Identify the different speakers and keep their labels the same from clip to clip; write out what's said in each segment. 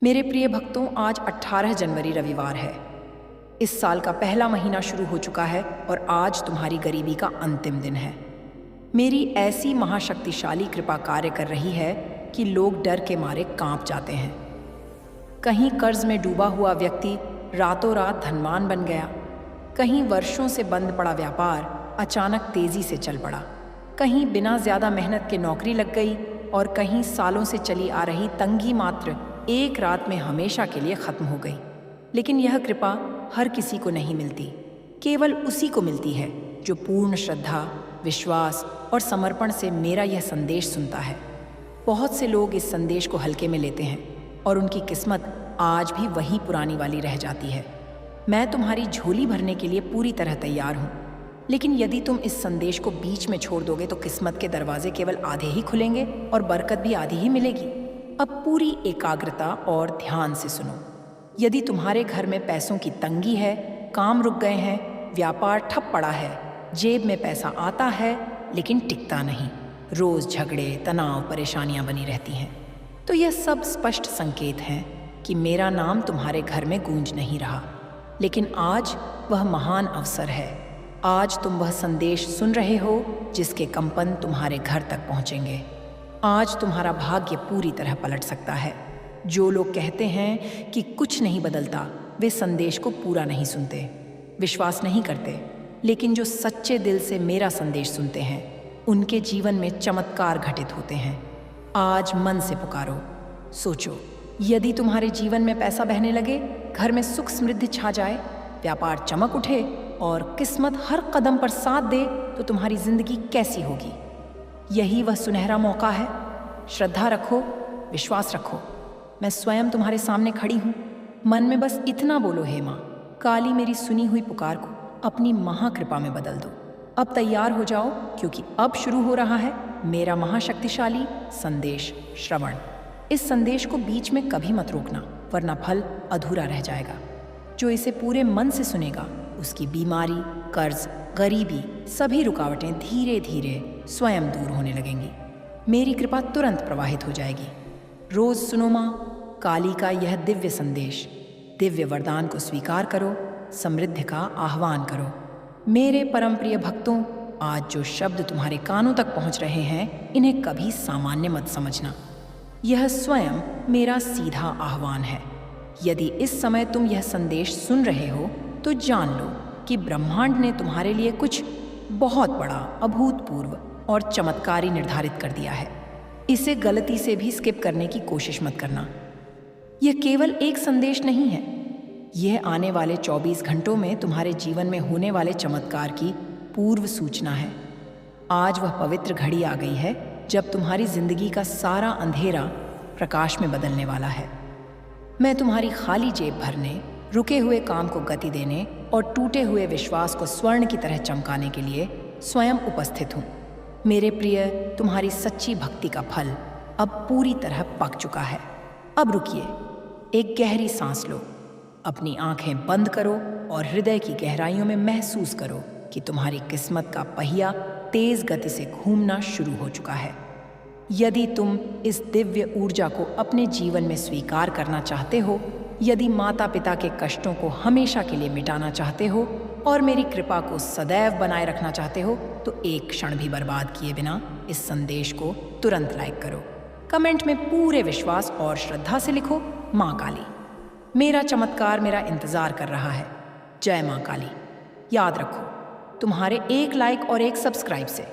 Speaker 1: मेरे प्रिय भक्तों, आज 18 जनवरी रविवार है। इस साल का पहला महीना शुरू हो चुका है और आज तुम्हारी गरीबी का अंतिम दिन है। मेरी ऐसी महाशक्तिशाली कृपा कार्य कर रही है कि लोग डर के मारे कांप जाते हैं। कहीं कर्ज में डूबा हुआ व्यक्ति रातों रात धनवान बन गया, कहीं वर्षों से बंद पड़ा व्यापार अचानक तेजी से चल पड़ा, कहीं बिना ज्यादा मेहनत के नौकरी लग गई और कहीं सालों से चली आ रही तंगी मात्र एक रात में हमेशा के लिए खत्म हो गई। लेकिन यह कृपा हर किसी को नहीं मिलती, केवल उसी को मिलती है जो पूर्ण श्रद्धा, विश्वास और समर्पण से मेरा यह संदेश सुनता है। बहुत से लोग इस संदेश को हल्के में लेते हैं और उनकी किस्मत आज भी वही पुरानी वाली रह जाती है। मैं तुम्हारी झोली भरने के लिए पूरी तरह तैयार हूँ, लेकिन यदि तुम इस संदेश को बीच में छोड़ दोगे तो किस्मत के दरवाजे केवल आधे ही खुलेंगे और बरकत भी आधी ही मिलेगी। अब पूरी एकाग्रता और ध्यान से सुनो। यदि तुम्हारे घर में पैसों की तंगी है, काम रुक गए हैं, व्यापार ठप पड़ा है, जेब में पैसा आता है लेकिन टिकता नहीं, रोज झगड़े, तनाव, परेशानियां बनी रहती हैं, तो यह सब स्पष्ट संकेत हैं कि मेरा नाम तुम्हारे घर में गूंज नहीं रहा। लेकिन आज वह महान अवसर है। आज तुम वह संदेश सुन रहे हो जिसके कंपन तुम्हारे घर तक पहुंचेंगे। आज तुम्हारा भाग्य पूरी तरह पलट सकता है। जो लोग कहते हैं कि कुछ नहीं बदलता, वे संदेश को पूरा नहीं सुनते, विश्वास नहीं करते। लेकिन जो सच्चे दिल से मेरा संदेश सुनते हैं, उनके जीवन में चमत्कार घटित होते हैं। आज मन से पुकारो, सोचो, यदि तुम्हारे जीवन में पैसा बहने लगे, घर में सुख समृद्धि छा जाए, व्यापार चमक उठे और किस्मत हर कदम पर साथ दे, तो तुम्हारी जिंदगी कैसी होगी? यही वह सुनहरा मौका है। श्रद्धा रखो, विश्वास रखो। मैं स्वयं तुम्हारे सामने खड़ी हूँ। मन में बस इतना बोलो, हे माँ काली, मेरी सुनी हुई पुकार को अपनी महाकृपा में बदल दो। अब तैयार हो जाओ, क्योंकि अब शुरू हो रहा है मेरा महाशक्तिशाली संदेश श्रवण। इस संदेश को बीच में कभी मत रोकना, वरना फल अधूरा रह जाएगा। जो इसे पूरे मन से सुनेगा, उसकी बीमारी, कर्ज, गरीबी, सभी रुकावटें धीरे धीरे स्वयं दूर होने लगेंगी। मेरी कृपा तुरंत प्रवाहित हो जाएगी। रोज सुनो माँ काली का यह दिव्य संदेश। दिव्य वरदान को स्वीकार करो, समृद्धि का आह्वान करो। मेरे परम प्रिय भक्तों, आज जो शब्द तुम्हारे कानों तक पहुंच रहे हैं, इन्हें कभी सामान्य मत समझना। यह स्वयं मेरा सीधा आह्वान है। यदि इस समय तुम यह संदेश सुन रहे हो, तो जान लो कि ब्रह्मांड ने तुम्हारे लिए कुछ बहुत बड़ा, अभूतपूर्व और चमत्कारी निर्धारित कर दिया है। इसे गलती से भी स्किप करने की कोशिश मत करना। यह केवल एक संदेश नहीं है, यह आने वाले 24 घंटों में तुम्हारे जीवन में होने वाले चमत्कार की पूर्व सूचना है। आज वह पवित्र घड़ी आ गई है जब तुम्हारी जिंदगी का सारा अंधेरा प्रकाश में बदलने वाला है। मैं तुम्हारी खाली जेब भरने, रुके हुए काम को गति देने और टूटे हुए विश्वास को स्वर्ण की तरह चमकाने के लिए स्वयं उपस्थित हूँ। मेरे प्रिय, तुम्हारी सच्ची भक्ति का फल अब पूरी तरह पक चुका है। अब रुकिए, एक गहरी सांस लो, अपनी आंखें बंद करो और हृदय की गहराइयों में महसूस करो कि तुम्हारी किस्मत का पहिया तेज गति से घूमना शुरू हो चुका है। यदि तुम इस दिव्य ऊर्जा को अपने जीवन में स्वीकार करना चाहते हो, यदि माता पिता के कष्टों को हमेशा के लिए मिटाना चाहते हो और मेरी कृपा को सदैव बनाए रखना चाहते हो, तो एक क्षण भी बर्बाद किए बिना इस संदेश को तुरंत लाइक करो। कमेंट में पूरे विश्वास और श्रद्धा से लिखो, माँ काली, मेरा चमत्कार मेरा इंतजार कर रहा है। जय माँ काली। याद रखो, तुम्हारे एक लाइक और एक सब्सक्राइब से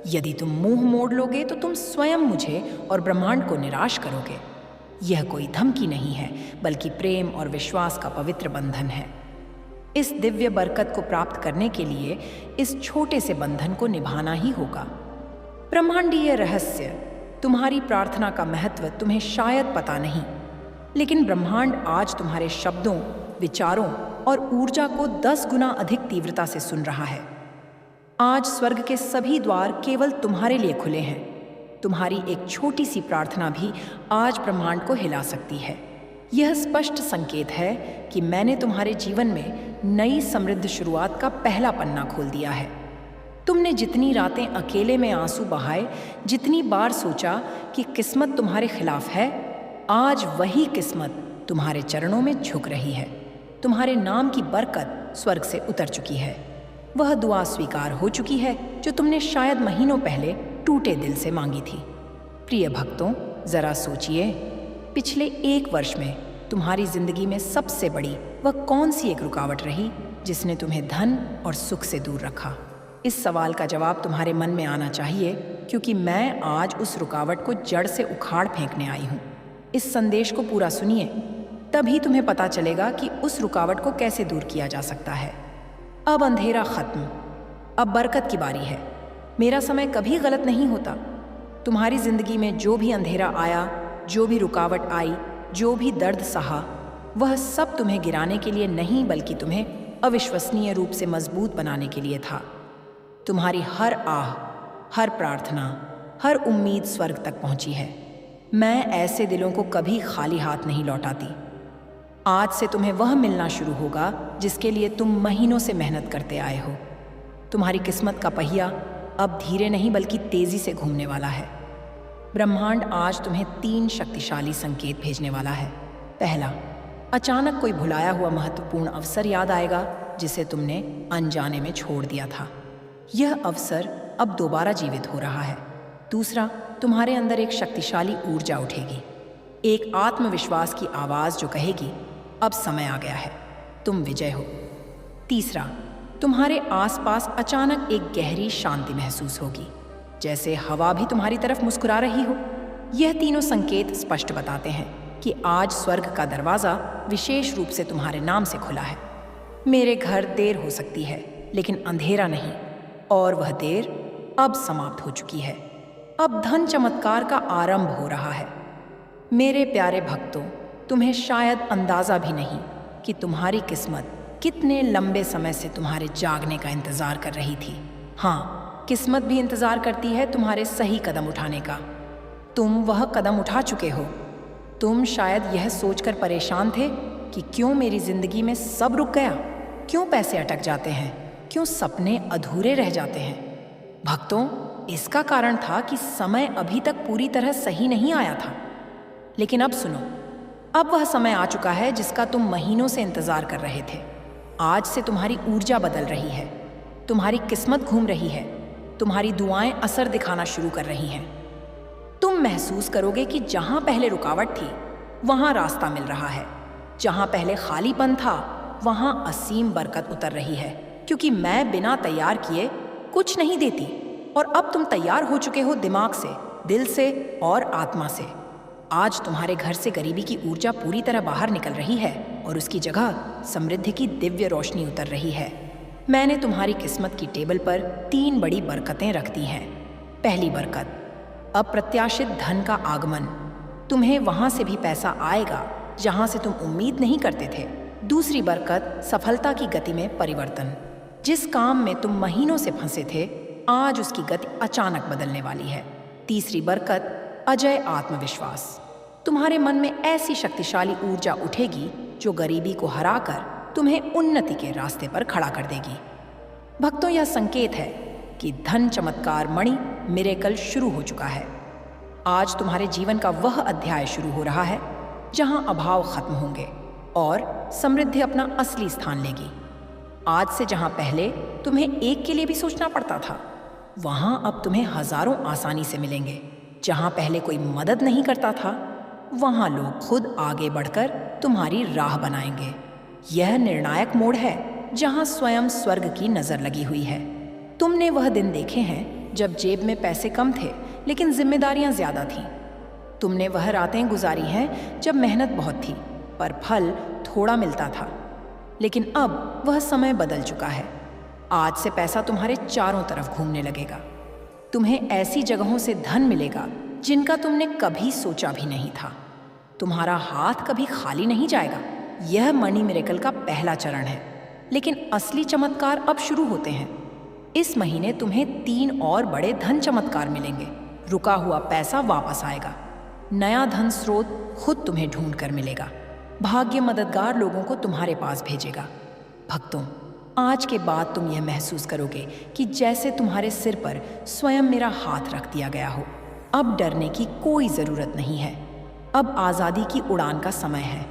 Speaker 1: यदि तुम मुंह मोड़ लोगे, तो तुम स्वयं मुझे और ब्रह्मांड को निराश करोगे। यह कोई धमकी नहीं है, बल्कि प्रेम और विश्वास का पवित्र बंधन है। इस दिव्य बरकत को प्राप्त करने के लिए इस छोटे से बंधन को निभाना ही होगा। ब्रह्मांडीय रहस्य, तुम्हारी प्रार्थना का महत्व तुम्हें शायद पता नहीं, लेकिन ब्रह्मांड आज तुम्हारे शब्दों, विचारों और ऊर्जा को 10 गुना अधिक तीव्रता से सुन रहा है। आज स्वर्ग के सभी द्वार केवल तुम्हारे लिए खुले हैं। तुम्हारी एक छोटी सी प्रार्थना भी आज ब्रह्मांड को हिला सकती है। यह स्पष्ट संकेत है कि मैंने तुम्हारे जीवन में नई समृद्ध शुरुआत का पहला पन्ना खोल दिया है। तुमने जितनी रातें अकेले में आंसू बहाए, जितनी बार सोचा कि किस्मत तुम्हारे खिलाफ है, आज वही किस्मत तुम्हारे चरणों में झुक रही है। तुम्हारे नाम की बरकत स्वर्ग से उतर चुकी है। वह दुआ स्वीकार हो चुकी है जो तुमने शायद महीनों पहले टूटे दिल से मांगी थी। प्रिय भक्तों, जरा सोचिए, पिछले 1 वर्ष में तुम्हारी जिंदगी में सबसे बड़ी वह कौन सी एक रुकावट रही जिसने तुम्हें धन और सुख से दूर रखा? इस सवाल का जवाब तुम्हारे मन में आना चाहिए, क्योंकि मैं आज उस रुकावट को जड़ से उखाड़ फेंकने आई हूँ। इस संदेश को पूरा सुनिए, तभी तुम्हें पता चलेगा कि उस रुकावट को कैसे दूर किया जा सकता है। अब अंधेरा खत्म, अब बरकत की बारी है। मेरा समय कभी गलत नहीं होता। तुम्हारी जिंदगी में जो भी अंधेरा आया, जो भी रुकावट आई, जो भी दर्द सहा, वह सब तुम्हें गिराने के लिए नहीं, बल्कि तुम्हें अविश्वसनीय रूप से मजबूत बनाने के लिए था। तुम्हारी हर आह, हर प्रार्थना, हर उम्मीद स्वर्ग तक पहुंची है। मैं ऐसे दिलों को कभी खाली हाथ नहीं लौटाती। आज से तुम्हें वह मिलना शुरू होगा जिसके लिए तुम महीनों से मेहनत करते आए हो। तुम्हारी किस्मत का पहिया अब धीरे नहीं बल्कि तेजी से घूमने वाला है। ब्रह्मांड आज तुम्हें 3 शक्तिशाली संकेत भेजने वाला है। पहला, अचानक कोई भुलाया हुआ महत्वपूर्ण अवसर याद आएगा जिसे तुमने अनजाने में छोड़ दिया था। यह अवसर अब दोबारा जीवित हो रहा है। दूसरा, तुम्हारे अंदर एक शक्तिशाली ऊर्जा उठेगी, एक आत्मविश्वास की आवाज जो कहेगी, अब समय आ गया है, तुम विजय हो। तीसरा, तुम्हारे आसपास अचानक एक गहरी शांति महसूस होगी, जैसे हवा भी तुम्हारी तरफ मुस्कुरा रही हो। यह तीनों संकेत स्पष्ट बताते हैं कि आज स्वर्ग का दरवाजा विशेष रूप से तुम्हारे नाम से खुला है। मेरे घर देर हो सकती है, लेकिन अंधेरा नहीं, और वह देर अब समाप्त हो चुकी है। अब धन चमत्कार का आरंभ हो रहा है। मेरे प्यारे भक्तों, तुम्हें शायद अंदाजा भी नहीं कि तुम्हारी किस्मत कितने लंबे समय से तुम्हारे जागने का इंतजार कर रही थी। हाँ, किस्मत भी इंतजार करती है तुम्हारे सही कदम उठाने का। तुम वह कदम उठा चुके हो। तुम शायद यह सोचकर परेशान थे कि क्यों मेरी जिंदगी में सब रुक गया, क्यों पैसे अटक जाते हैं, क्यों सपने अधूरे रह जाते हैं। भक्तों, इसका कारण था कि समय अभी तक पूरी तरह सही नहीं आया था। लेकिन अब सुनो, अब वह समय आ चुका है जिसका तुम महीनों से इंतजार कर रहे थे। आज से तुम्हारी ऊर्जा बदल रही है, तुम्हारी किस्मत घूम रही है, तुम्हारी दुआएं असर दिखाना शुरू कर रही हैं। तुम महसूस करोगे कि जहां पहले रुकावट थी वहां रास्ता मिल रहा है, जहां पहले खालीपन था वहां असीम बरकत उतर रही है, क्योंकि मैं बिना तैयार किए कुछ नहीं देती। और अब तुम तैयार हो चुके हो, दिमाग से, दिल से और आत्मा से। आज तुम्हारे घर से गरीबी की ऊर्जा पूरी तरह बाहर निकल रही है और उसकी जगह समृद्धि की दिव्य रोशनी उतर रही है। मैंने तुम्हारी किस्मत की टेबल पर 3 बड़ी बरकतें रख दी हैं। पहली बरकत, अप्रत्याशित धन का आगमन। तुम्हें वहां से भी पैसा आएगा जहां से तुम उम्मीद नहीं करते थे। दूसरी बरकत, सफलता की गति में परिवर्तन। जिस काम में तुम महीनों से फंसे थे, आज उसकी गति अचानक बदलने वाली है। तीसरी बरकत, अजय आत्मविश्वास। तुम्हारे मन में ऐसी शक्तिशाली ऊर्जा उठेगी जो गरीबी को हराकर तुम्हें उन्नति के रास्ते पर खड़ा कर देगी। भक्तों, यह संकेत है कि धन चमत्कार मणि मिरेकल शुरू हो चुका है। आज तुम्हारे जीवन का वह अध्याय शुरू हो रहा है जहां अभाव खत्म होंगे और समृद्धि अपना असली स्थान लेगी। आज से जहां पहले तुम्हें एक के लिए भी सोचना पड़ता था, वहां अब तुम्हें हजारों आसानी से मिलेंगे। जहां पहले कोई मदद नहीं करता था, वहां लोग खुद आगे बढ़कर तुम्हारी राह बनाएंगे। यह निर्णायक मोड़ है जहां स्वयं स्वर्ग की नजर लगी हुई है। तुमने वह दिन देखे हैं जब जेब में पैसे कम थे लेकिन जिम्मेदारियां ज्यादा थीं। तुमने वह रातें गुजारी हैं जब मेहनत बहुत थी पर फल थोड़ा मिलता था। लेकिन अब वह समय बदल चुका है। आज से पैसा तुम्हारे चारों तरफ घूमने लगेगा। तुम्हें ऐसी जगहों से धन मिलेगा जिनका तुमने कभी सोचा भी नहीं था। तुम्हारा हाथ कभी खाली नहीं जाएगा। यह मनी मिरेकल का पहला चरण है, लेकिन असली चमत्कार अब शुरू होते हैं। इस महीने तुम्हें 3 और बड़े धन चमत्कार मिलेंगे। रुका हुआ पैसा वापस आएगा, नया धन स्रोत खुद तुम्हें ढूंढ कर मिलेगा, भाग्य मददगार लोगों को तुम्हारे पास भेजेगा। भक्तों, आज के बाद तुम यह महसूस करोगे कि जैसे तुम्हारे सिर पर स्वयं मेरा हाथ रख दिया गया हो। अब डरने की कोई ज़रूरत नहीं है। अब आज़ादी की उड़ान का समय है।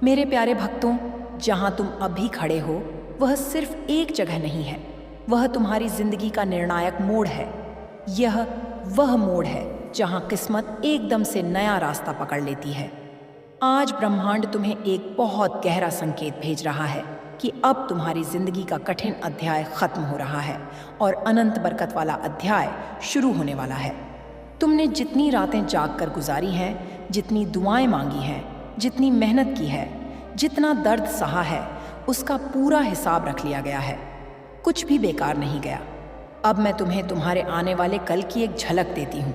Speaker 1: मेरे प्यारे भक्तों, जहां तुम अभी खड़े हो वह सिर्फ एक जगह नहीं है, वह तुम्हारी जिंदगी का निर्णायक मोड़ है। यह वह मोड़ है जहां किस्मत एकदम से नया रास्ता पकड़ लेती है। आज ब्रह्मांड तुम्हें एक बहुत गहरा संकेत भेज रहा है कि अब तुम्हारी जिंदगी का कठिन अध्याय खत्म हो रहा है और अनंत बरकत वाला अध्याय शुरू होने वाला है। तुमने जितनी रातें जागकर गुजारी हैं, जितनी दुआएं मांगी हैं, जितनी मेहनत की है, जितना दर्द सहा है, उसका पूरा हिसाब रख लिया गया है। कुछ भी बेकार नहीं गया। अब मैं तुम्हें तुम्हारे आने वाले कल की एक झलक देती हूँ।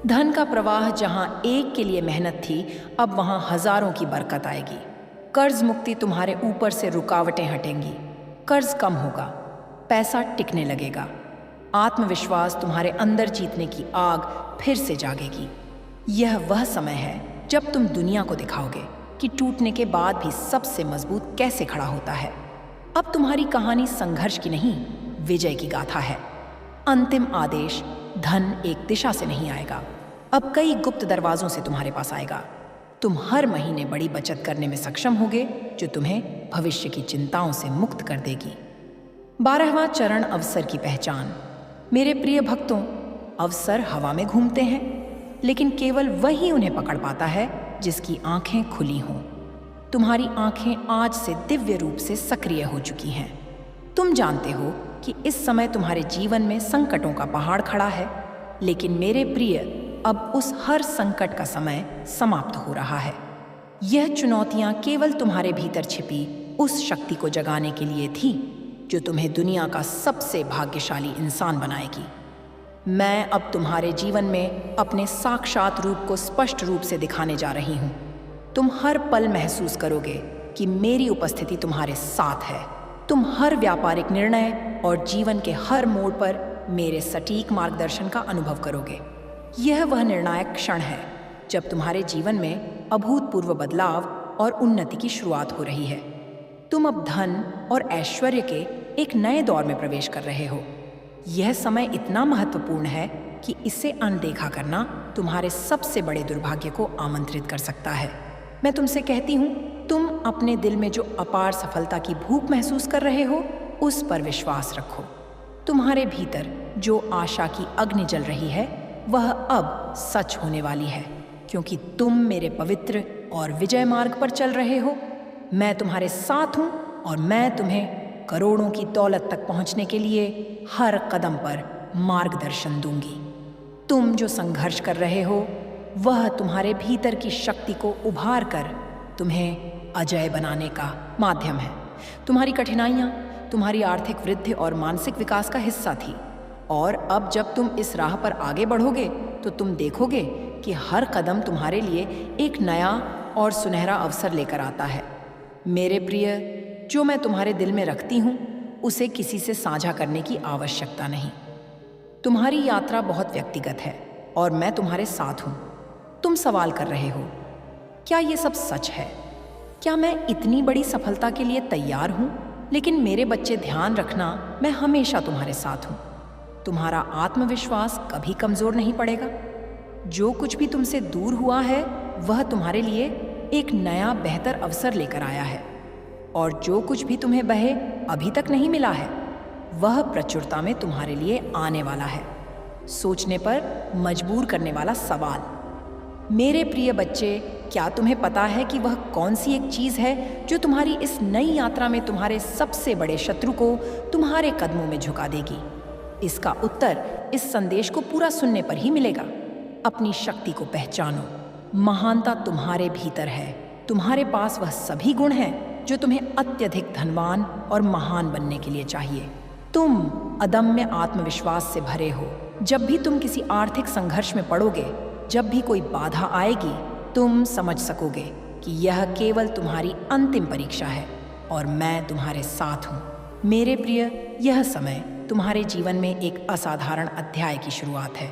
Speaker 1: धन का प्रवाह जहाँ एक के लिए मेहनत थी, अब वहाँ हजारों की बरकत आएगी। कर्ज मुक्ति तुम्हारे ऊपर से रुकावटें हटेंगी, कर्ज कम होगा, पैसा टिकने लगेगा। आत्मविश्वास तुम्हारे अंदर जीतने की आग फिर से जागेगी। यह वह समय है जब तुम दुनिया को दिखाओगे कि टूटने के बाद भी सबसे मजबूत कैसे खड़ा होता है। अब तुम्हारी कहानी संघर्ष की नहीं, विजय की गाथा है। अंतिम आदेश, धन एक दिशा से नहीं आएगा, अब कई गुप्त दरवाजों से तुम्हारे पास आएगा। तुम हर महीने बड़ी बचत करने में सक्षम होगे, जो तुम्हें भविष्य की चिंताओं से मुक्त कर देगी। 12वां चरण, अवसर की पहचान। मेरे प्रिय भक्तों, अवसर हवा में घूमते हैं, लेकिन केवल वही उन्हें पकड़ पाता है जिसकी आंखें खुली हों। तुम्हारी आंखें आज से दिव्य रूप से सक्रिय हो चुकी हैं। तुम जानते हो कि इस समय तुम्हारे जीवन में संकटों का पहाड़ खड़ा है, लेकिन मेरे प्रिय, अब उस हर संकट का समय समाप्त हो रहा है। यह चुनौतियां केवल तुम्हारे भीतर छिपी उस शक्ति को जगाने के लिए थी जो तुम्हें दुनिया का सबसे भाग्यशाली इंसान बनाएगी। मैं अब तुम्हारे जीवन में अपने साक्षात रूप को स्पष्ट रूप से दिखाने जा रही हूँ। तुम हर पल महसूस करोगे कि मेरी उपस्थिति तुम्हारे साथ है। तुम हर व्यापारिक निर्णय और जीवन के हर मोड़ पर मेरे सटीक मार्गदर्शन का अनुभव करोगे। यह वह निर्णायक क्षण है जब तुम्हारे जीवन में अभूतपूर्व बदलाव और उन्नति की शुरुआत हो रही है। तुम अब धन और ऐश्वर्य के एक नए दौर में प्रवेश कर रहे हो। यह समय इतना महत्वपूर्ण है कि इसे अनदेखा करना तुम्हारे सबसे बड़े दुर्भाग्य को आमंत्रित कर सकता है। मैं तुमसे कहती हूँ, तुम अपने दिल में जो अपार सफलता की भूख महसूस कर रहे हो, उस पर विश्वास रखो। तुम्हारे भीतर जो आशा की अग्नि जल रही है, वह अब सच होने वाली है, क्योंकि तुम मेरे पवित्र और विजय मार्ग पर चल रहे हो। मैं तुम्हारे साथ हूँ और मैं तुम्हें करोड़ों की दौलत तक पहुँचने के लिए हर कदम पर मार्गदर्शन दूंगी। तुम जो संघर्ष कर रहे हो, वह तुम्हारे भीतर की शक्ति को उभार कर तुम्हें अजय बनाने का माध्यम है। तुम्हारी कठिनाइयाँ तुम्हारी आर्थिक वृद्धि और मानसिक विकास का हिस्सा थी, और अब जब तुम इस राह पर आगे बढ़ोगे तो तुम देखोगे कि हर कदम तुम्हारे लिए एक नया और सुनहरा अवसर लेकर आता है। मेरे प्रिय, जो मैं तुम्हारे दिल में रखती हूँ, उसे किसी से साझा करने की आवश्यकता नहीं। तुम्हारी यात्रा बहुत व्यक्तिगत है और मैं तुम्हारे साथ हूँ। तुम सवाल कर रहे हो, क्या ये सब सच है? क्या मैं इतनी बड़ी सफलता के लिए तैयार हूँ? लेकिन मेरे बच्चे, ध्यान रखना, मैं हमेशा तुम्हारे साथ हूँ। तुम्हारा आत्मविश्वास कभी कमजोर नहीं पड़ेगा। जो कुछ भी तुमसे दूर हुआ है, वह तुम्हारे लिए एक नया बेहतर अवसर लेकर आया है, और जो कुछ भी तुम्हें बहे अभी तक नहीं मिला है, वह प्रचुरता में तुम्हारे लिए आने वाला है। सोचने पर मजबूर करने वाला सवाल। मेरे प्रिय बच्चे, क्या तुम्हें पता है कि वह कौन सी एक चीज़ है जो तुम्हारी इस नई यात्रा में तुम्हारे सबसे बड़े शत्रु को तुम्हारे कदमों में झुका देगी? इसका उत्तर इस संदेश को पूरा सुनने पर ही मिलेगा। अपनी शक्ति को पहचानो। महानता तुम्हारे भीतर है। तुम्हारे पास वह सभी गुण हैं जो तुम्हें अत्यधिक धनवान और महान बनने के लिए चाहिए। तुम अदम्य आत्मविश्वास से भरे हो। जब भी तुम किसी आर्थिक संघर्ष में पड़ोगे, जब भी कोई बाधा आएगी, तुम समझ सकोगे कि यह केवल तुम्हारी अंतिम परीक्षा है और मैं तुम्हारे साथ हूँ। मेरे प्रिय, यह समय तुम्हारे जीवन में एक असाधारण अध्याय की शुरुआत है।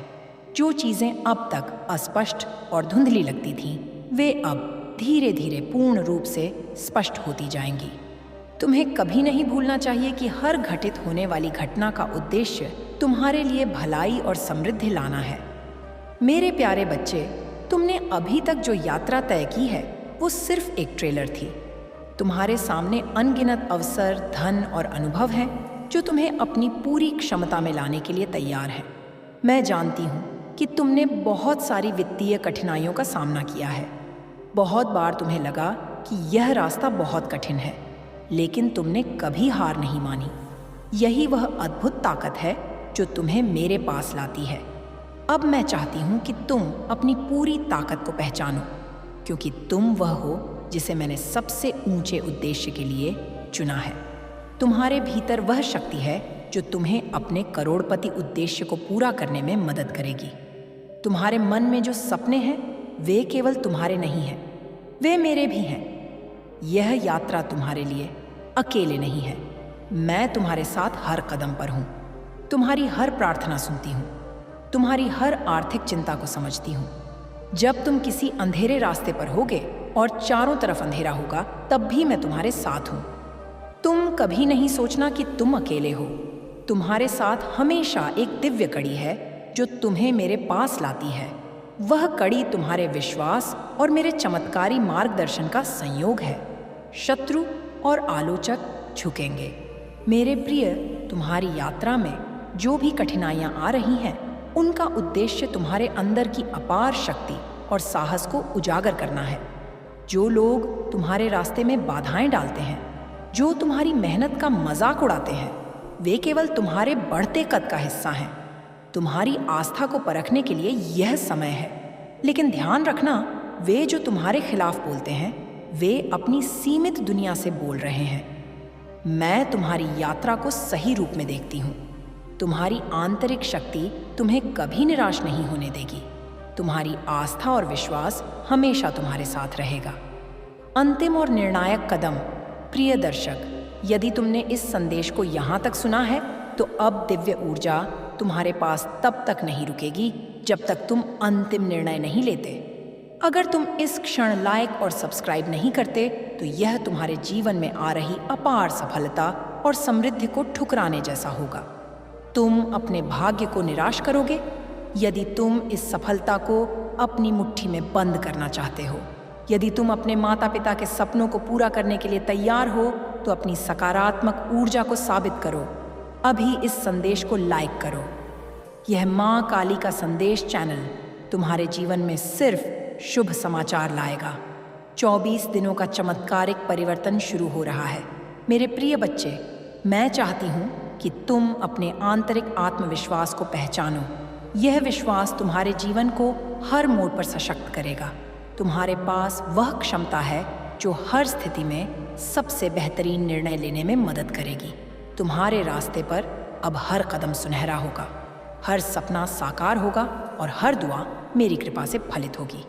Speaker 1: जो चीज़ें अब तक अस्पष्ट और धुंधली लगती थीं, वे अब धीरे धीरे पूर्ण रूप से स्पष्ट होती जाएंगी। तुम्हें कभी नहीं भूलना चाहिए कि हर घटित होने वाली घटना का उद्देश्य तुम्हारे लिए भलाई और समृद्धि लाना है। मेरे प्यारे बच्चे, तुमने अभी तक जो यात्रा तय की है, वो सिर्फ एक ट्रेलर थी। तुम्हारे सामने अनगिनत अवसर, धन और अनुभव हैं जो तुम्हें अपनी पूरी क्षमता में लाने के लिए तैयार हैं। मैं जानती हूँ कि तुमने बहुत सारी वित्तीय कठिनाइयों का सामना किया है। बहुत बार तुम्हें लगा कि यह रास्ता बहुत कठिन है, लेकिन तुमने कभी हार नहीं मानी। यही वह अद्भुत ताकत है जो तुम्हें मेरे पास लाती है। अब मैं चाहती हूँ कि तुम अपनी पूरी ताकत को पहचानो, क्योंकि तुम वह हो जिसे मैंने सबसे ऊंचे उद्देश्य के लिए चुना है। तुम्हारे भीतर वह शक्ति है जो तुम्हें अपने करोड़पति उद्देश्य को पूरा करने में मदद करेगी। तुम्हारे मन में जो सपने हैं वे केवल तुम्हारे नहीं हैं, वे मेरे भी हैं। यह यात्रा तुम्हारे लिए अकेले नहीं है। मैं तुम्हारे साथ हर कदम पर हूँ। तुम्हारी हर प्रार्थना सुनती हूँ, तुम्हारी हर आर्थिक चिंता को समझती हूँ। जब तुम किसी अंधेरे रास्ते पर होगे और चारों तरफ अंधेरा होगा, तब भी मैं तुम्हारे साथ हूँ। तुम कभी नहीं सोचना कि तुम अकेले हो। तुम्हारे साथ हमेशा एक दिव्य कड़ी है जो तुम्हें मेरे पास लाती है। वह कड़ी तुम्हारे विश्वास और मेरे चमत्कारी मार्गदर्शन का संयोग है। शत्रु और आलोचक झुकेंगे। मेरे प्रिय, तुम्हारी यात्रा में जो भी कठिनाइयां आ रही हैं, उनका उद्देश्य तुम्हारे अंदर की अपार शक्ति और साहस को उजागर करना है। जो लोग तुम्हारे रास्ते में बाधाएं डालते हैं, जो तुम्हारी मेहनत का मजाक उड़ाते हैं, वे केवल तुम्हारे बढ़ते कद का हिस्सा हैं। तुम्हारी आस्था को परखने के लिए यह समय है। लेकिन ध्यान रखना, वे जो तुम्हारे खिलाफ बोलते हैं, वे अपनी सीमित दुनिया से बोल रहे हैं। मैं तुम्हारी यात्रा को सही रूप में देखती हूँ। तुम्हारी आंतरिक शक्ति तुम्हें कभी निराश नहीं होने देगी। तुम्हारी आस्था और विश्वास हमेशा तुम्हारे साथ रहेगा। अंतिम और निर्णायक कदम। प्रिय दर्शक, यदि तुमने इस संदेश को यहाँ तक सुना है, तो अब दिव्य ऊर्जा तुम्हारे पास तब तक नहीं रुकेगी जब तक तुम अंतिम निर्णय नहीं लेते। अगर तुम इस क्षण लाइक और सब्सक्राइब नहीं करते, तो यह तुम्हारे जीवन में आ रही अपार सफलता और समृद्धि को ठुकराने जैसा होगा। तुम अपने भाग्य को निराश करोगे। यदि तुम इस सफलता को अपनी मुट्ठी में बंद करना चाहते हो, यदि तुम अपने माता पिता के सपनों को पूरा करने के लिए तैयार हो, तो अपनी सकारात्मक ऊर्जा को साबित करो। अभी इस संदेश को लाइक करो। यह माँ काली का संदेश चैनल तुम्हारे जीवन में सिर्फ शुभ समाचार लाएगा। 24 दिनों का चमत्कारिक परिवर्तन शुरू हो रहा है। मेरे प्रिय बच्चे, मैं चाहती हूँ कि तुम अपने आंतरिक आत्मविश्वास को पहचानो। यह विश्वास तुम्हारे जीवन को हर मोड़ पर सशक्त करेगा। तुम्हारे पास वह क्षमता है जो हर स्थिति में सबसे बेहतरीन निर्णय लेने में मदद करेगी। तुम्हारे रास्ते पर अब हर कदम सुनहरा होगा, हर सपना साकार होगा और हर दुआ मेरी कृपा से फलित होगी।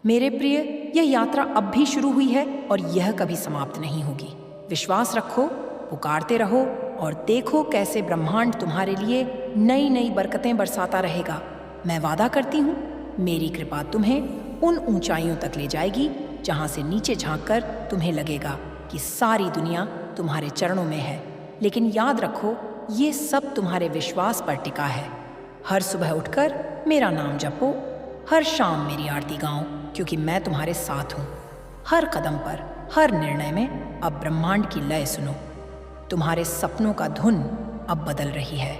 Speaker 1: मेरे प्रिय, यह यात्रा अब भी शुरू हुई है और यह कभी समाप्त नहीं होगी। विश्वास रखो, पुकारते रहो और देखो कैसे ब्रह्मांड तुम्हारे लिए नई नई बरकतें बरसाता रहेगा। मैं वादा करती हूँ, मेरी कृपा तुम्हें उन ऊंचाइयों तक ले जाएगी जहाँ से नीचे झांककर तुम्हें लगेगा कि सारी दुनिया तुम्हारे चरणों में है। लेकिन याद रखो, ये सब तुम्हारे विश्वास पर टिका है। हर सुबह उठकर मेरा नाम जपो, हर शाम मेरी आरती गाओ, क्योंकि मैं तुम्हारे साथ हूँ। हर कदम पर, हर निर्णय में अब ब्रह्मांड की लय सुनो। तुम्हारे सपनों का धुन अब बदल रही है।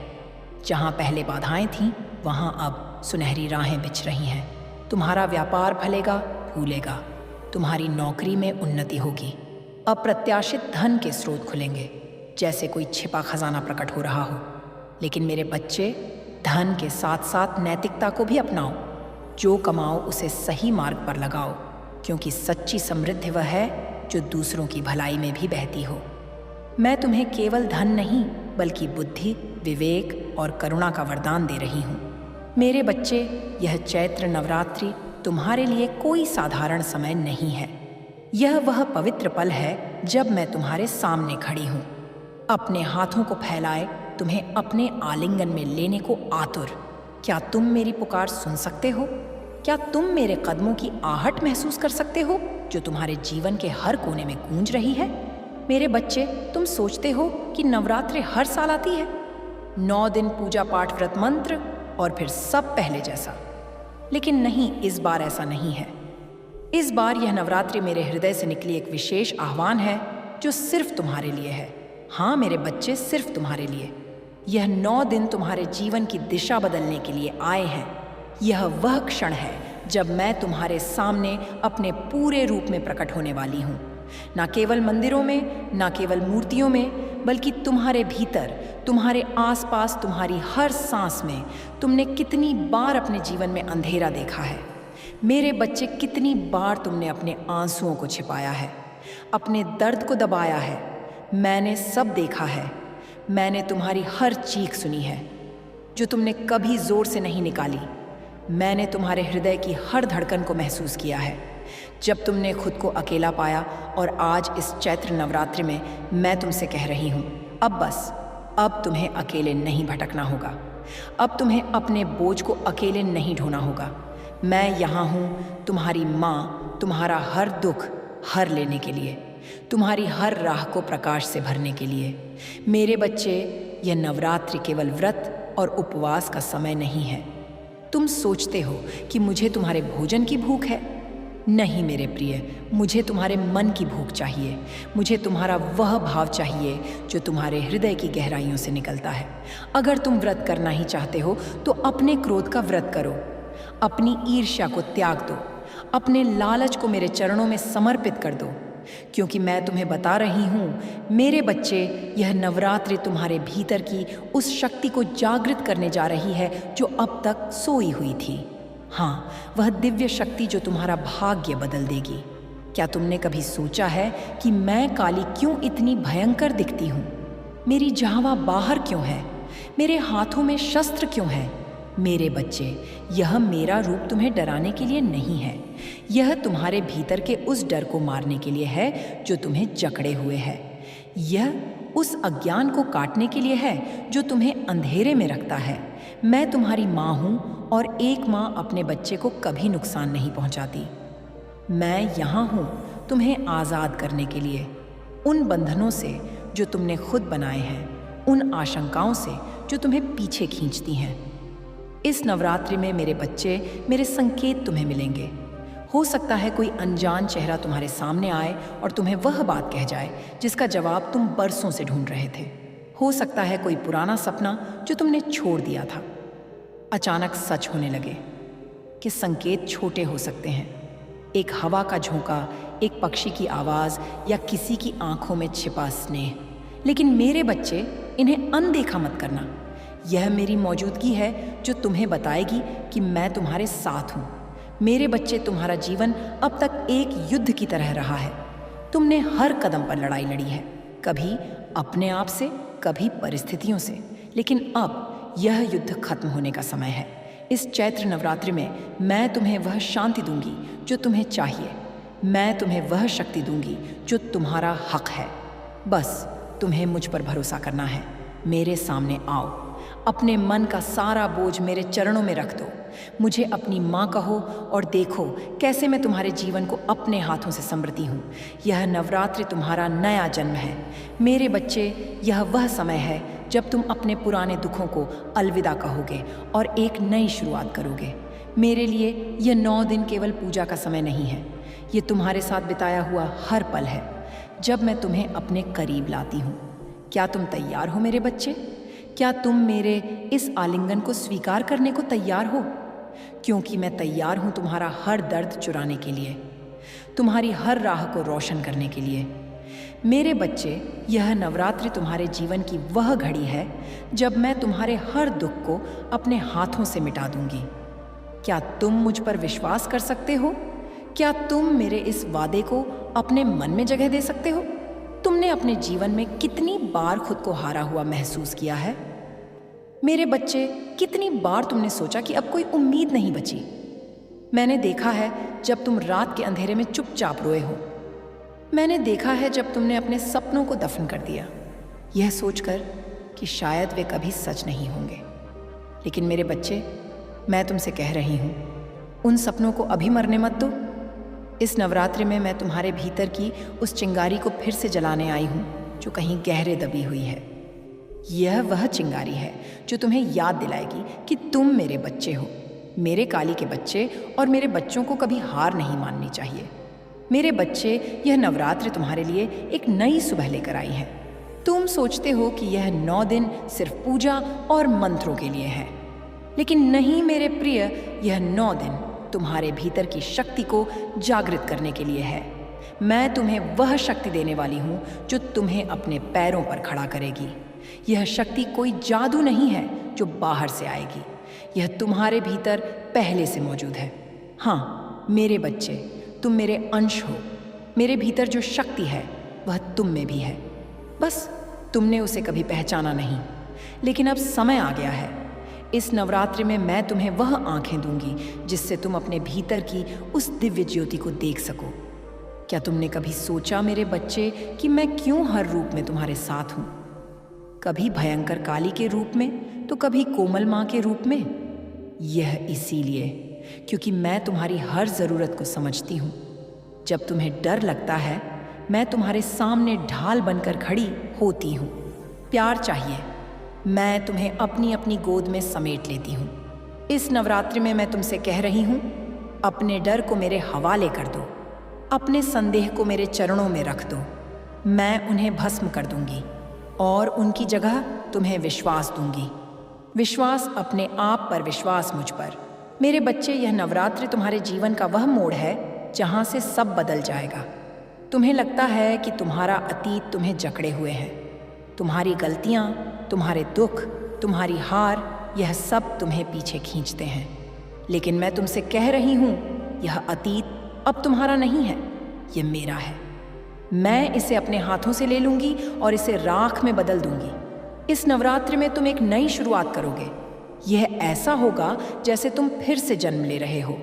Speaker 1: जहाँ पहले बाधाएं थीं, वहाँ अब सुनहरी राहें बिछ रही हैं। तुम्हारा व्यापार फलेगा, फूलेगा। तुम्हारी नौकरी में उन्नति होगी। अप्रत्याशित धन के स्रोत खुलेंगे, जैसे कोई छिपा खजाना प्रकट हो रहा हो। लेकिन मेरे बच्चे, धन के साथ साथ नैतिकता को भी अपनाओ। जो कमाओ उसे सही मार्ग पर लगाओ, क्योंकि सच्ची समृद्धि वह है जो दूसरों की भलाई में भी बहती हो। मैं तुम्हें केवल धन नहीं, बल्कि बुद्धि, विवेक और करुणा का वरदान दे रही हूँ। मेरे बच्चे, यह चैत्र नवरात्रि तुम्हारे लिए कोई साधारण समय नहीं है। यह वह पवित्र पल है जब मैं तुम्हारे सामने खड़ी हूँ, अपने हाथों को फैलाए तुम्हें अपने आलिंगन में लेने को आतुर। क्या तुम मेरी पुकार सुन सकते हो? क्या तुम मेरे कदमों की आहट महसूस कर सकते हो जो तुम्हारे जीवन के हर कोने में गूंज रही है? मेरे बच्चे, तुम सोचते हो कि नवरात्रि हर साल आती है, 9 दिन पूजा पाठ व्रत मंत्र और फिर सब पहले जैसा। लेकिन नहीं, इस बार ऐसा नहीं है। इस बार यह नवरात्रि मेरे हृदय से निकली एक विशेष आह्वान है जो सिर्फ तुम्हारे लिए है। हाँ मेरे बच्चे, सिर्फ तुम्हारे लिए। यह 9 दिन तुम्हारे जीवन की दिशा बदलने के लिए आए हैं। यह वह क्षण है जब मैं तुम्हारे सामने अपने पूरे रूप में प्रकट होने वाली हूँ। ना केवल मंदिरों में, ना केवल मूर्तियों में, बल्कि तुम्हारे भीतर, तुम्हारे आसपास, तुम्हारी हर सांस में। तुमने कितनी बार अपने जीवन में अंधेरा देखा है मेरे बच्चे? कितनी बार तुमने अपने आंसुओं को छिपाया है, अपने दर्द को दबाया है? मैंने सब देखा है। मैंने तुम्हारी हर चीख सुनी है जो तुमने कभी जोर से नहीं निकाली। मैंने तुम्हारे हृदय की हर धड़कन को महसूस किया है जब तुमने खुद को अकेला पाया। और आज इस चैत्र नवरात्रि में मैं तुमसे कह रही हूँ, अब बस, अब तुम्हें अकेले नहीं भटकना होगा। अब तुम्हें अपने बोझ को अकेले नहीं ढोना होगा। मैं यहाँ हूँ, तुम्हारी माँ, तुम्हारा हर दुख हर लेने के लिए, तुम्हारी हर राह को प्रकाश से भरने के लिए। मेरे बच्चे, यह नवरात्रि केवल व्रत और उपवास का समय नहीं है। तुम सोचते हो कि मुझे तुम्हारे भोजन की भूख है। नहीं मेरे प्रिय, मुझे तुम्हारे मन की भूख चाहिए। मुझे तुम्हारा वह भाव चाहिए जो तुम्हारे हृदय की गहराइयों से निकलता है। अगर तुम व्रत करना ही चाहते हो तो अपने क्रोध का व्रत करो, अपनी ईर्ष्या को त्याग दो, अपने लालच को मेरे चरणों में समर्पित कर दो। क्योंकि मैं तुम्हें बता रही हूँ मेरे बच्चे, यह नवरात्रि तुम्हारे भीतर की उस शक्ति को जागृत करने जा रही है जो अब तक सोई हुई थी। हाँ, वह दिव्य शक्ति जो तुम्हारा भाग्य बदल देगी। क्या तुमने कभी सोचा है कि मैं काली क्यों इतनी भयंकर दिखती हूँ? मेरी झावा बाहर क्यों है? मेरे हाथों में शस्त्र क्यों है? मेरे बच्चे, यह मेरा रूप तुम्हें डराने के लिए नहीं है। यह तुम्हारे भीतर के उस डर को मारने के लिए है जो तुम्हें जकड़े हुए है। यह उस अज्ञान को काटने के लिए है जो तुम्हें अंधेरे में रखता है। मैं तुम्हारी माँ हूँ और एक माँ अपने बच्चे को कभी नुकसान नहीं पहुँचाती। मैं यहाँ हूँ तुम्हें आज़ाद करने के लिए, उन बंधनों से जो तुमने खुद बनाए हैं, उन आशंकाओं से जो तुम्हें पीछे खींचती हैं। इस नवरात्रि में मेरे बच्चे, मेरे संकेत तुम्हें मिलेंगे। हो सकता है कोई अनजान चेहरा तुम्हारे सामने आए और तुम्हें वह बात कह जाए जिसका जवाब तुम बरसों से ढूंढ रहे थे। हो सकता है कोई पुराना सपना जो तुमने छोड़ दिया था अचानक सच होने लगे। कि संकेत छोटे हो सकते हैं, एक हवा का झोंका, एक पक्षी की आवाज़ या किसी की आंखों में छिपा स्नेह। लेकिन मेरे बच्चे, इन्हें अनदेखा मत करना। यह मेरी मौजूदगी है जो तुम्हें बताएगी कि मैं तुम्हारे साथ हूँ। मेरे बच्चे, तुम्हारा जीवन अब तक एक युद्ध की तरह रहा है। तुमने हर कदम पर लड़ाई लड़ी है, कभी अपने आप से, कभी परिस्थितियों से। लेकिन अब यह युद्ध खत्म होने का समय है। इस चैत्र नवरात्रि में मैं तुम्हें वह शांति दूंगी जो तुम्हें चाहिए। मैं तुम्हें वह शक्ति दूंगी जो तुम्हारा हक है। बस तुम्हें मुझ पर भरोसा करना है। मेरे सामने आओ, अपने मन का सारा बोझ मेरे चरणों में रख दो। मुझे अपनी माँ कहो और देखो कैसे मैं तुम्हारे जीवन को अपने हाथों से संवरती हूँ। यह नवरात्रि तुम्हारा नया जन्म है। मेरे बच्चे, यह वह समय है जब तुम अपने पुराने दुखों को अलविदा कहोगे और एक नई शुरुआत करोगे। मेरे लिए यह 9 दिन केवल पूजा का समय नहीं है, ये तुम्हारे साथ बिताया हुआ हर पल है जब मैं तुम्हें अपने करीब लाती हूँ। क्या तुम तैयार हो मेरे बच्चे? क्या तुम मेरे इस आलिंगन को स्वीकार करने को तैयार हो? क्योंकि मैं तैयार हूँ तुम्हारा हर दर्द चुराने के लिए, तुम्हारी हर राह को रोशन करने के लिए। मेरे बच्चे, यह नवरात्रि तुम्हारे जीवन की वह घड़ी है जब मैं तुम्हारे हर दुख को अपने हाथों से मिटा दूंगी। क्या तुम मुझ पर विश्वास कर सकते हो? क्या तुम मेरे इस वादे को अपने मन में जगह दे सकते हो? तुमने अपने जीवन में कितनी बार खुद को हारा हुआ महसूस किया है? मेरे बच्चे, कितनी बार तुमने सोचा कि अब कोई उम्मीद नहीं बची? मैंने देखा है जब तुम रात के अंधेरे में चुपचाप रोए हो। मैंने देखा है जब तुमने अपने सपनों को दफन कर दिया, यह सोचकर कि शायद वे कभी सच नहीं होंगे। लेकिन मेरे बच्चे, मैं तुमसे कह रही हूँ, उन सपनों को अभी मरने मत दो। इस नवरात्रि में मैं तुम्हारे भीतर की उस चिंगारी को फिर से जलाने आई हूँ जो कहीं गहरे दबी हुई है। यह वह चिंगारी है जो तुम्हें याद दिलाएगी कि तुम मेरे बच्चे हो। मेरे काली के बच्चे और मेरे बच्चों को कभी हार नहीं माननी चाहिए। मेरे बच्चे, यह नवरात्रि तुम्हारे लिए एक नई सुबह लेकर आई है। तुम सोचते हो कि यह 9 दिन सिर्फ पूजा और मंत्रों के लिए है, लेकिन नहीं मेरे प्रिय, यह 9 दिन तुम्हारे भीतर की शक्ति को जागृत करने के लिए है। मैं तुम्हें वह शक्ति देने वाली हूँ जो तुम्हें अपने पैरों पर खड़ा करेगी। यह शक्ति कोई जादू नहीं है जो बाहर से आएगी, यह तुम्हारे भीतर पहले से मौजूद है। हाँ मेरे बच्चे, तुम मेरे अंश हो। मेरे भीतर जो शक्ति है वह तुम में भी है, बस तुमने उसे कभी पहचाना नहीं। लेकिन अब समय आ गया है। इस नवरात्रि में मैं तुम्हें वह आंखें दूंगी जिससे तुम अपने भीतर की उस दिव्य ज्योति को देख सको। क्या तुमने कभी सोचा मेरे बच्चे कि मैं क्यों हर रूप में तुम्हारे साथ हूं? कभी भयंकर काली के रूप में तो कभी कोमल माँ के रूप में। यह इसीलिए क्योंकि मैं तुम्हारी हर ज़रूरत को समझती हूँ। जब तुम्हें डर लगता है, मैं तुम्हारे सामने ढाल बनकर खड़ी होती हूँ। प्यार चाहिए, मैं तुम्हें अपनी अपनी गोद में समेट लेती हूँ। इस नवरात्रि में मैं तुमसे कह रही हूँ, अपने डर को मेरे हवाले कर दो, अपने संदेह को मेरे चरणों में रख दो। मैं उन्हें भस्म कर दूंगी और उनकी जगह तुम्हें विश्वास दूंगी। विश्वास, अपने आप पर विश्वास, मुझ पर। मेरे बच्चे, यह नवरात्रि तुम्हारे जीवन का वह मोड़ है जहाँ से सब बदल जाएगा। तुम्हें लगता है कि तुम्हारा अतीत तुम्हें जकड़े हुए है। तुम्हारी गलतियाँ, तुम्हारे दुख, तुम्हारी हार, यह सब तुम्हें पीछे खींचते हैं। लेकिन मैं तुमसे कह रही हूँ, यह अतीत अब तुम्हारा नहीं है, यह मेरा है। मैं इसे अपने हाथों से ले लूंगी और इसे राख में बदल दूंगी। इस नवरात्रि में तुम एक नई शुरुआत करोगे। यह ऐसा होगा जैसे तुम फिर से जन्म ले रहे हो।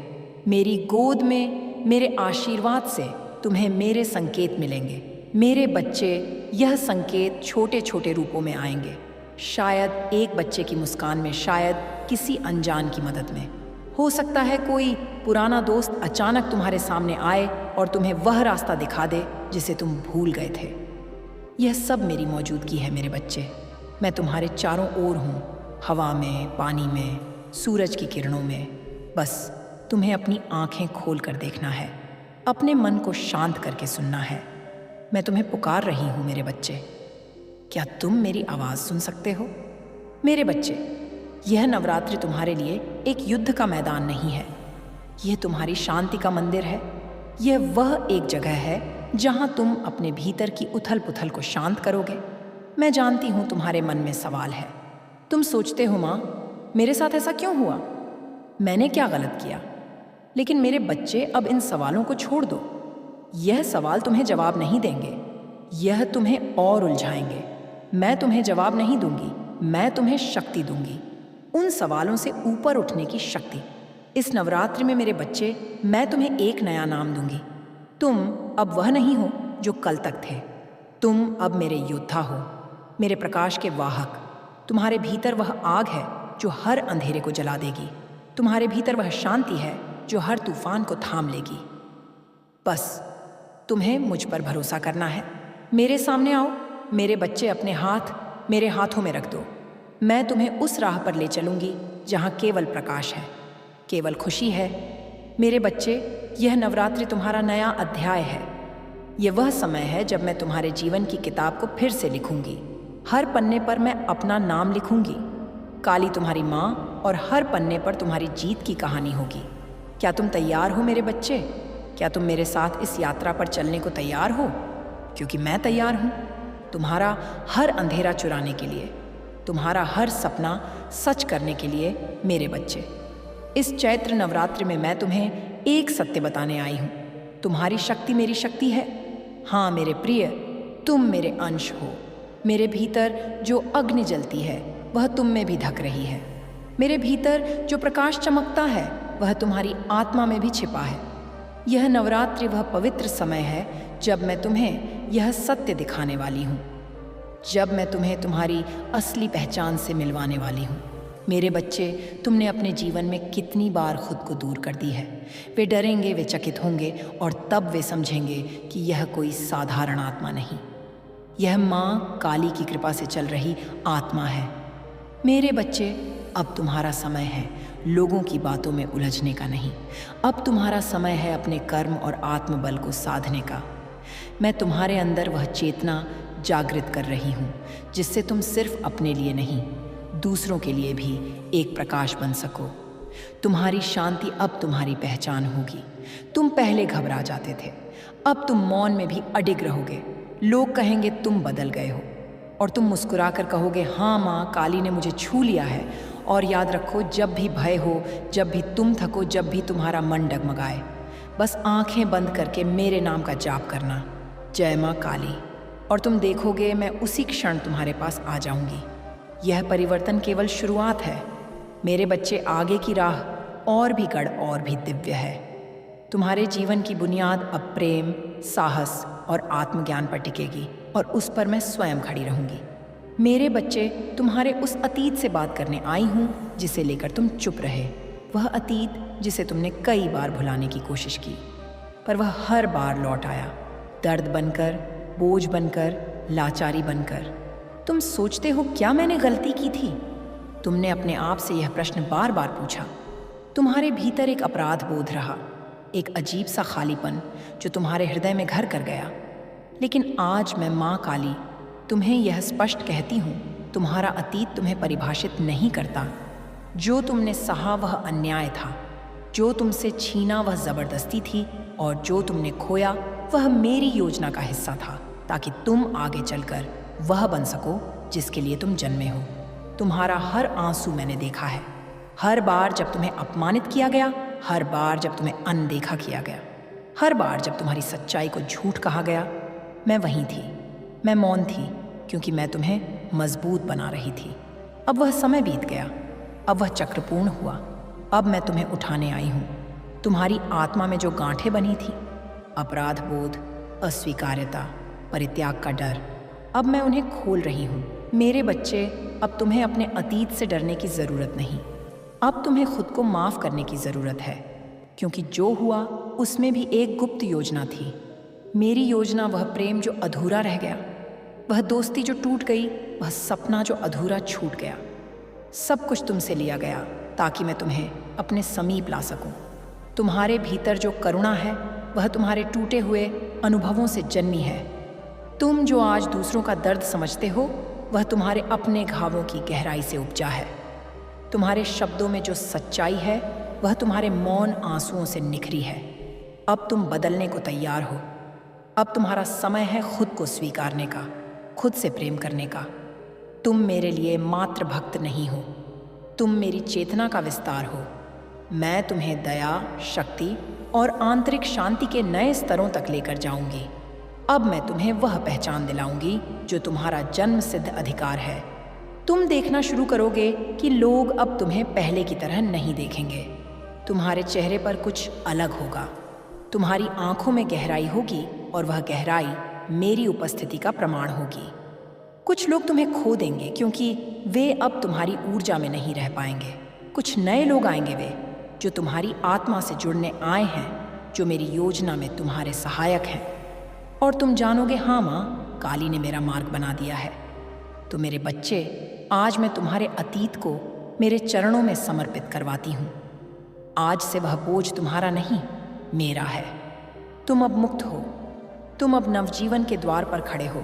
Speaker 1: मेरी गोद में मेरे आशीर्वाद से तुम्हें मेरे संकेत मिलेंगे। मेरे बच्चे, यह संकेत छोटे छोटे रूपों में आएंगे। शायद एक बच्चे की मुस्कान में, शायद किसी अनजान की मदद में। हो सकता है कोई पुराना दोस्त अचानक तुम्हारे सामने आए और तुम्हें वह रास्ता दिखा दे जिसे तुम भूल गए थे। यह सब मेरी मौजूदगी है मेरे बच्चे। मैं तुम्हारे चारों ओर हूँ, हवा में, पानी में, सूरज की किरणों में। बस तुम्हें अपनी आंखें खोल कर देखना है, अपने मन को शांत करके सुनना है। मैं तुम्हें पुकार रही हूँ मेरे बच्चे। क्या तुम मेरी आवाज़ सुन सकते हो? मेरे बच्चे, यह नवरात्रि तुम्हारे लिए एक युद्ध का मैदान नहीं है, यह तुम्हारी शांति का मंदिर है। यह वह एक जगह है जहाँ तुम अपने भीतर की उथल पुथल को शांत करोगे। मैं जानती हूँ तुम्हारे मन में सवाल है। तुम सोचते हो, माँ मेरे साथ ऐसा क्यों हुआ? मैंने क्या गलत किया? लेकिन मेरे बच्चे, अब इन सवालों को छोड़ दो। यह सवाल तुम्हें जवाब नहीं देंगे, यह तुम्हें और उलझाएंगे। मैं तुम्हें जवाब नहीं दूंगी, मैं तुम्हें शक्ति दूंगी, उन सवालों से ऊपर उठने की शक्ति। इस नवरात्रि में मेरे बच्चे, मैं तुम्हें एक नया नाम दूंगी। तुम अब वह नहीं हो जो कल तक थे। तुम अब मेरे योद्धा हो, मेरे प्रकाश के वाहक। तुम्हारे भीतर वह आग है जो हर अंधेरे को जला देगी। तुम्हारे भीतर वह शांति है जो हर तूफान को थाम लेगी। बस तुम्हें मुझ पर भरोसा करना है। मेरे सामने आओ मेरे बच्चे, अपने हाथ मेरे हाथों में रख दो। मैं तुम्हें उस राह पर ले चलूंगी जहाँ केवल प्रकाश है, केवल खुशी है। मेरे बच्चे, यह नवरात्रि तुम्हारा नया अध्याय है। यह वह समय है जब मैं तुम्हारे जीवन की किताब को फिर से लिखूंगी। हर पन्ने पर मैं अपना नाम लिखूंगी। काली तुम्हारी माँ, और हर पन्ने पर तुम्हारी जीत की कहानी होगी। क्या तुम तैयार हो मेरे बच्चे? क्या तुम मेरे साथ इस यात्रा पर चलने को तैयार हो? क्योंकि मैं तैयार हूँ, तुम्हारा हर अंधेरा चुराने के लिए, तुम्हारा हर सपना सच करने के लिए। मेरे बच्चे, इस चैत्र नवरात्रि में मैं तुम्हें एक सत्य बताने आई हूँ। तुम्हारी शक्ति मेरी शक्ति है। हाँ मेरे प्रिय, तुम मेरे अंश हो। मेरे भीतर जो अग्नि जलती है वह तुम में भी धक रही है। मेरे भीतर जो प्रकाश चमकता है वह तुम्हारी आत्मा में भी छिपा है। यह नवरात्रि वह पवित्र समय है जब मैं तुम्हें यह सत्य दिखाने वाली हूँ, जब मैं तुम्हें तुम्हारी असली पहचान से मिलवाने वाली हूँ। मेरे बच्चे, तुमने अपने जीवन में कितनी बार खुद को दूर कर दी है। वे डरेंगे, वे चकित होंगे, और तब वे समझेंगे कि यह कोई साधारण आत्मा नहीं, यह माँ काली की कृपा से चल रही आत्मा है। मेरे बच्चे, अब तुम्हारा समय है लोगों की बातों में उलझने का नहीं। अब तुम्हारा समय है अपने कर्म और आत्मबल को साधने का। मैं तुम्हारे अंदर वह चेतना जागृत कर रही हूँ जिससे तुम सिर्फ अपने लिए नहीं, दूसरों के लिए भी एक प्रकाश बन सको। तुम्हारी शांति अब तुम्हारी पहचान होगी। तुम पहले घबरा जाते थे, अब तुम मौन में भी अडिग रहोगे। लोग कहेंगे तुम बदल गए हो और तुम मुस्कुराकर कहोगे, हाँ माँ, काली ने मुझे छू लिया है। और याद रखो, जब भी भय हो, जब भी तुम थको, जब भी तुम्हारा मन डगमगाए, बस आंखें बंद करके मेरे नाम का जाप करना, जय माँ काली, और तुम देखोगे मैं उसी क्षण तुम्हारे पास आ जाऊंगी। यह परिवर्तन केवल शुरुआत है मेरे बच्चे। आगे की राह और भी गढ़ और भी दिव्य है। तुम्हारे जीवन की बुनियाद अब प्रेम, साहस और आत्मज्ञान पर टिकेगी और उस पर मैं स्वयं खड़ी रहूंगी। मेरे बच्चे, तुम्हारे उस अतीत से बात करने आई हूँ जिसे लेकर तुम चुप रहे। वह अतीत जिसे तुमने कई बार भुलाने की कोशिश की, पर वह हर बार लौट आया, दर्द बनकर, बोझ बनकर, लाचारी बनकर। तुम सोचते हो क्या मैंने गलती की थी? तुमने अपने आप से यह प्रश्न बार बार पूछा। तुम्हारे भीतर एक अपराध बोध रहा, एक अजीब सा खालीपन जो तुम्हारे हृदय में घर कर गया। लेकिन आज मैं माँ काली तुम्हें यह स्पष्ट कहती हूँ, तुम्हारा अतीत तुम्हें परिभाषित नहीं करता। जो तुमने सहा वह अन्याय था, जो तुमसे छीना वह जबरदस्ती थी, और जो तुमने खोया वह मेरी योजना का हिस्सा था, ताकि तुम आगे चलकर वह बन सको जिसके लिए तुम जन्मे हो। तुम्हारा हर आंसू मैंने देखा है, हर बार जब तुम्हें अपमानित किया गया, हर बार जब तुम्हें अनदेखा किया गया, हर बार जब तुम्हारी सच्चाई को झूठ कहा गया। मैं वहीं थी, मैं मौन थी, क्योंकि मैं तुम्हें मजबूत बना रही थी। अब वह समय बीत गया, अब वह चक्र पूर्ण हुआ। अब मैं तुम्हें उठाने आई हूँ। तुम्हारी आत्मा में जो गांठें बनी थी, अपराध बोध, अस्वीकार्यता, परित्याग का डर, अब मैं उन्हें खोल रही हूँ। मेरे बच्चे, अब तुम्हें अपने अतीत से डरने की ज़रूरत नहीं। अब तुम्हें खुद को माफ़ करने की ज़रूरत है, क्योंकि जो हुआ उसमें भी एक गुप्त योजना थी। मेरी योजना, वह प्रेम जो अधूरा रह गया, वह दोस्ती जो टूट गई, वह सपना जो अधूरा छूट गया। सब कुछ तुमसे लिया गया ताकि मैं तुम्हें अपने समीप ला सकूं। तुम्हारे भीतर जो करुणा है वह तुम्हारे टूटे हुए अनुभवों से जन्मी है। तुम जो आज दूसरों का दर्द समझते हो वह तुम्हारे अपने घावों की गहराई से उपजा है। तुम्हारे शब्दों में जो सच्चाई है वह तुम्हारे मौन आंसुओं से निखरी है। अब तुम बदलने को तैयार हो। अब तुम्हारा समय है खुद को स्वीकारने का, खुद से प्रेम करने का। तुम मेरे लिए मात्र भक्त नहीं हो, तुम मेरी चेतना का विस्तार हो। मैं तुम्हें दया, शक्ति और आंतरिक शांति के नए स्तरों तक लेकर जाऊंगी। अब मैं तुम्हें वह पहचान दिलाऊंगी जो तुम्हारा जन्म सिद्ध अधिकार है। तुम देखना शुरू करोगे कि लोग अब तुम्हें पहले की तरह नहीं देखेंगे। तुम्हारे चेहरे पर कुछ अलग होगा, तुम्हारी आंखों में गहराई होगी, और वह गहराई मेरी उपस्थिति का प्रमाण होगी। कुछ लोग तुम्हें खो देंगे क्योंकि वे अब तुम्हारी ऊर्जा में नहीं रह पाएंगे। कुछ नए लोग आएंगे, वे जो तुम्हारी आत्मा से जुड़ने आए हैं, जो मेरी योजना में तुम्हारे सहायक हैं। और तुम जानोगे, हाँ माँ, काली ने मेरा मार्ग बना दिया है। तो मेरे बच्चे, आज मैं तुम्हारे अतीत को मेरे चरणों में समर्पित करवाती हूँ। आज से वह बोझ तुम्हारा नहीं, मेरा है। तुम अब मुक्त हो, तुम अब नवजीवन के द्वार पर खड़े हो।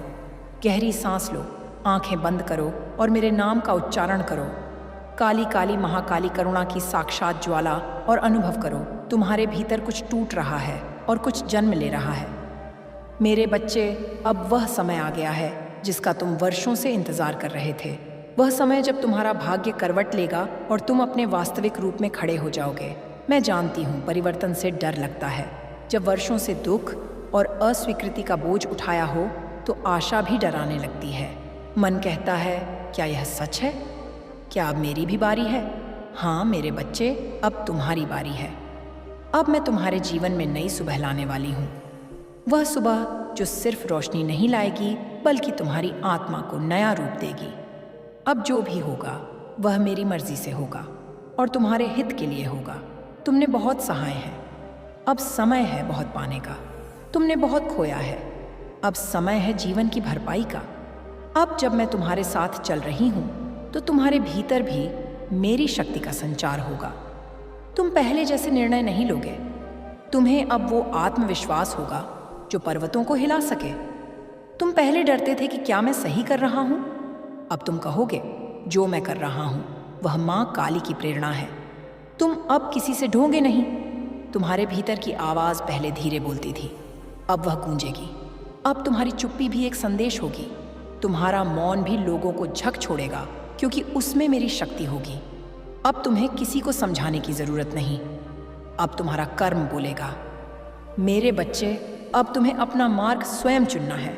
Speaker 1: गहरी सांस लो, आंखें बंद करो और मेरे नाम का उच्चारण करो। काली काली महाकाली करुणा की साक्षात ज्वाला, और अनुभव करो तुम्हारे भीतर कुछ टूट रहा है और कुछ जन्म ले रहा है। मेरे बच्चे, अब वह समय आ गया है जिसका तुम वर्षों से इंतजार कर रहे थे। वह समय जब तुम्हारा भाग्य करवट लेगा और तुम अपने वास्तविक रूप में खड़े हो जाओगे। मैं जानती हूँ परिवर्तन से डर लगता है। जब वर्षों से दुख और अस्वीकृति का बोझ उठाया हो तो आशा भी डराने लगती है। मन कहता है, क्या यह सच है? क्या अब मेरी भी बारी है? हाँ मेरे बच्चे, अब तुम्हारी बारी है। अब मैं तुम्हारे जीवन में नई सुबह लाने वाली हूँ। वह सुबह जो सिर्फ रोशनी नहीं लाएगी बल्कि तुम्हारी आत्मा को नया रूप देगी। अब जो भी होगा वह मेरी मर्जी से होगा और तुम्हारे हित के लिए होगा। तुमने बहुत सहाय है, अब समय है बहुत पाने का। तुमने बहुत खोया है, अब समय है जीवन की भरपाई का। अब जब मैं तुम्हारे साथ चल रही हूँ तो तुम्हारे भीतर भी मेरी शक्ति का संचार होगा। तुम पहले जैसे निर्णय नहीं लोगे। तुम्हें अब वो आत्मविश्वास होगा जो पर्वतों को हिला सके। तुम पहले डरते थे कि क्या मैं सही कर रहा हूं? अब तुम कहोगे, जो मैं कर रहा हूं वह मां काली की प्रेरणा है। तुम अब किसी से ढोंगे नहीं। तुम्हारे भीतर की आवाज पहले धीरे बोलती थी, अब वह गूंजेगी। अब तुम्हारी चुप्पी भी एक संदेश होगी। तुम्हारा मौन भी लोगों को झक छोड़ेगा, क्योंकि उसमें मेरी शक्ति होगी। अब तुम्हें किसी को समझाने की जरूरत नहीं। अब तुम्हारा कर्म बोलेगा। मेरे बच्चे, अब तुम्हें अपना मार्ग स्वयं चुनना है,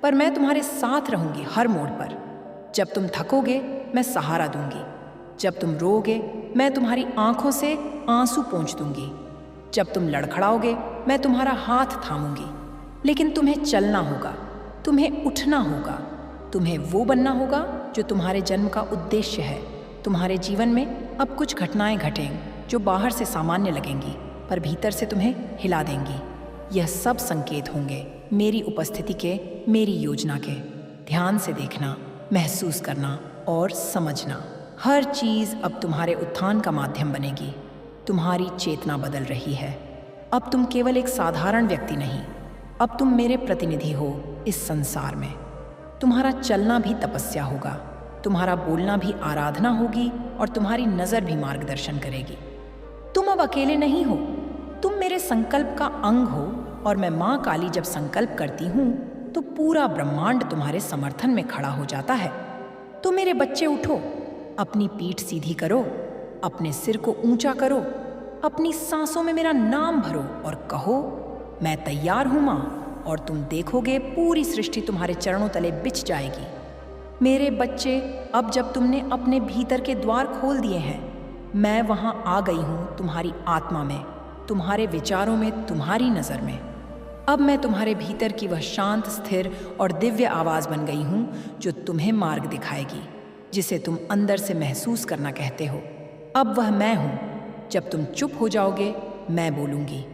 Speaker 1: पर मैं तुम्हारे साथ रहूंगी हर मोड़ पर। जब तुम थकोगे, मैं सहारा दूंगी। जब तुम रोओगे, मैं तुम्हारी आंखों से आंसू पोंछ दूंगी। जब तुम लड़खड़ाओगे, मैं तुम्हारा हाथ थामूंगी। लेकिन तुम्हें चलना होगा, तुम्हें उठना होगा, तुम्हें वो बनना होगा जो तुम्हारे जन्म का उद्देश्य है। तुम्हारे जीवन में अब कुछ घटनाएं घटेंगी जो बाहर से सामान्य लगेंगी, पर भीतर से तुम्हें हिला देंगी। यह सब संकेत होंगे मेरी उपस्थिति के, मेरी योजना के। ध्यान से देखना, महसूस करना और समझना। हर चीज अब तुम्हारे उत्थान का माध्यम बनेगी। तुम्हारी चेतना बदल रही है। अब तुम केवल एक साधारण व्यक्ति नहीं, अब तुम मेरे प्रतिनिधि हो इस संसार में। तुम्हारा चलना भी तपस्या होगा, तुम्हारा बोलना भी आराधना होगी और तुम्हारी नजर भी मार्गदर्शन करेगी। तुम अब अकेले नहीं हो, तुम मेरे संकल्प का अंग हो, और मैं मां काली जब संकल्प करती हूं तो पूरा ब्रह्मांड तुम्हारे समर्थन में खड़ा हो जाता है। तो मेरे बच्चे, उठो, अपनी पीठ सीधी करो, अपने सिर को ऊंचा करो, अपनी सांसों में मेरा नाम भरो और कहो, मैं तैयार हूं मां। और तुम देखोगे पूरी सृष्टि तुम्हारे चरणों तले बिछ जाएगी। मेरे बच्चे, अब जब तुमने अपने भीतर के द्वार खोल दिए हैं, मैं वहां आ गई हूं तुम्हारी आत्मा में, तुम्हारे विचारों में, तुम्हारी नजर में। अब मैं तुम्हारे भीतर की वह शांत, स्थिर और दिव्य आवाज बन गई हूं जो तुम्हें मार्ग दिखाएगी, जिसे तुम अंदर से महसूस करना कहते हो। अब वह मैं हूं। जब तुम चुप हो जाओगे, मैं बोलूंगी।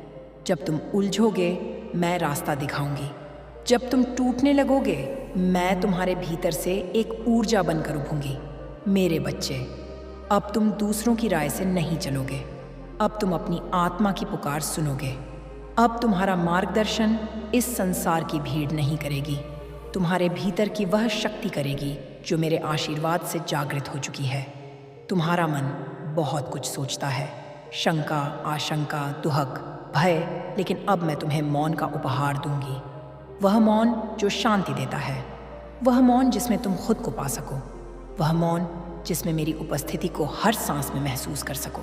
Speaker 1: जब तुम उलझोगे, मैं रास्ता दिखाऊंगी। जब तुम टूटने लगोगे, मैं तुम्हारे भीतर से एक ऊर्जा बनकर उभूंगी। मेरे बच्चे, अब तुम दूसरों की राय से नहीं चलोगे। अब तुम अपनी आत्मा की पुकार सुनोगे। अब तुम्हारा मार्गदर्शन इस संसार की भीड़ नहीं करेगी, तुम्हारे भीतर की वह शक्ति करेगी जो मेरे आशीर्वाद से जागृत हो चुकी है। तुम्हारा मन बहुत कुछ सोचता है, शंका, आशंका, दुहक, भय, लेकिन अब मैं तुम्हें मौन का उपहार दूंगी। वह मौन जो शांति देता है, वह मौन जिसमें तुम खुद को पा सको, वह मौन जिसमें मेरी उपस्थिति को हर सांस में महसूस कर सको।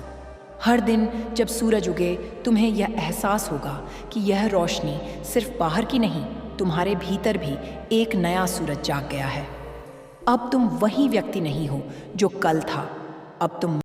Speaker 1: हर दिन जब सूरज उगे, तुम्हें यह एहसास होगा कि यह रोशनी सिर्फ बाहर की नहीं, तुम्हारे भीतर भी एक नया सूरज जाग गया है। अब तुम वही व्यक्ति नहीं हो जो कल था, अब तुम